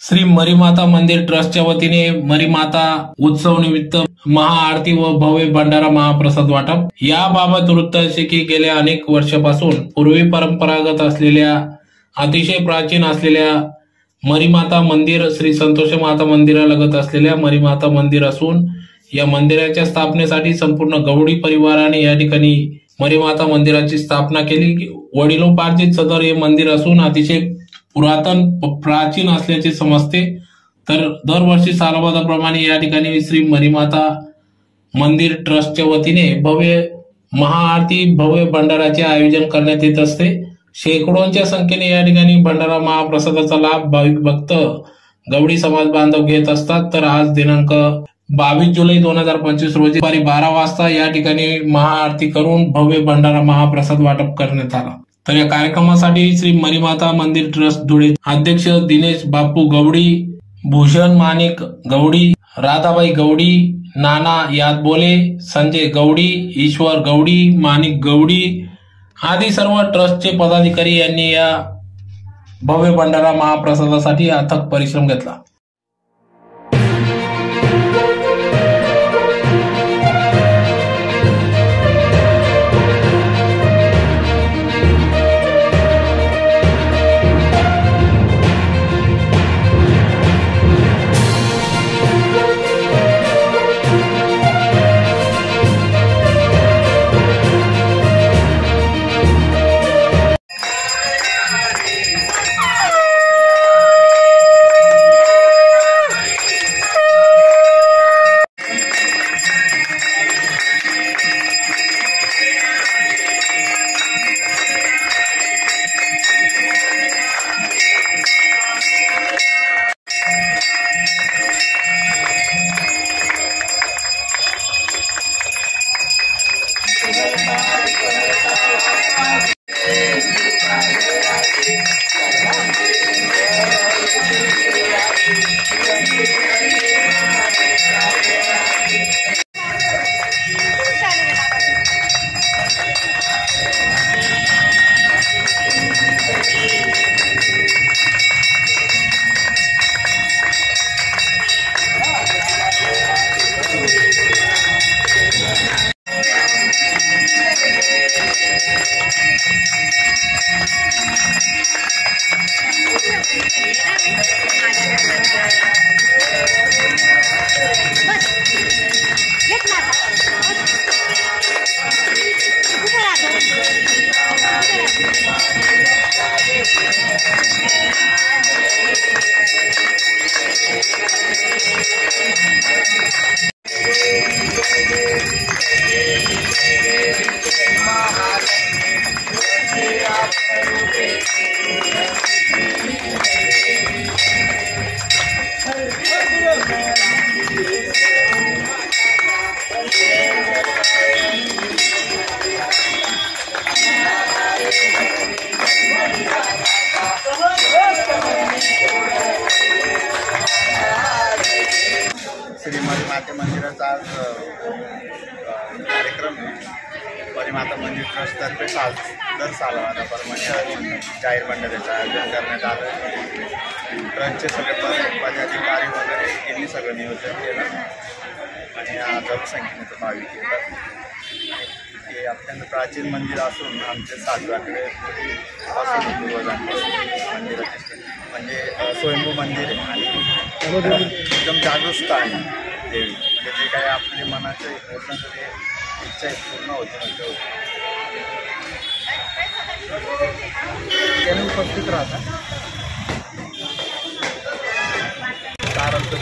श्री मरीमाता मंदिर ट्रस्टच्या वतीने मरीमाता उत्सव निमित्त महाआरती व भव्य भंडारा महाप्रसाद वाटप। याबाबत वृत्त असे की गेल्या अनेक वर्षापासून पूर्वी परंपरागत असलेल्या अतिशय प्राचीन असलेल्या मरीमाता मंदिर श्री संतोषी माता मंदिरालगत असलेल्या मरीमाता मंदिर असून या मंदिराच्या स्थापनेसाठी संपूर्ण गवडी परिवाराने या ठिकाणी मरीमाता मंदिराची स्थापना केली। वडिलोपार्जित सदर हे मंदिर असून अतिशय पुरातन प्राचीन असल्याचे समजते। तर दरवर्षी सालाबादाप्रमाणे या ठिकाणी श्री मरीमाता मंदिर ट्रस्टच्या वतीने भव्य महाआरती भव्य भंडाराचे आयोजन करण्यात येत असते। शेकडोंच्या संख्येने या ठिकाणी भंडारा महाप्रसादाचा लाभ भाविक भक्त गवडी समाज बांधव घेत असतात। तर आज दिनांक 22 जुलै 2025 रोजी दुपारी 12 वाजता या ठिकाणी महाआरती करून भव्य भंडारा महाप्रसाद वाटप करण्यात आला। तर या कार्यक्रमासाठी श्री मरीमाता मंदिर ट्रस्ट धुळे अध्यक्ष दिनेश बापू गवडी, भूषण माणिक गवडी, राधाबाई गवडी, नाना यादबोले, संजय गवडी, ईश्वर गवडी, माणिक गवडी आदी सर्व ट्रस्टचे पदाधिकारी यांनी या भव्य भंडारा महाप्रसादासाठी अथक परिश्रम घेतला। श्री मरीमाता मंदिराचा आज कार्यक्रम मरीमाता मंदिर ट्रस्टतर्फे दर सालाबादाप्रमाणे जाहीर भंडाऱ्याचं आयोजन करण्यात आलं। ट्रस्टचे सगळे पदाधिकारी वगैरे यांनी सगळं नियोजन केलं आणि हजारो संख्येने भाविक येतात। हे अत्यंत प्राचीन मंदिर असून आमचे सातव्याकडे मंदिराचे म्हणजे स्वयंभू मंदिर आहे आणि एकदम जागृत आहे देवी, म्हणजे जे काही आपले मनाचे पूर्ण सगळे इच्छा पूर्ण होते म्हणजे त्याने उपस्थित राहतात। कारण तो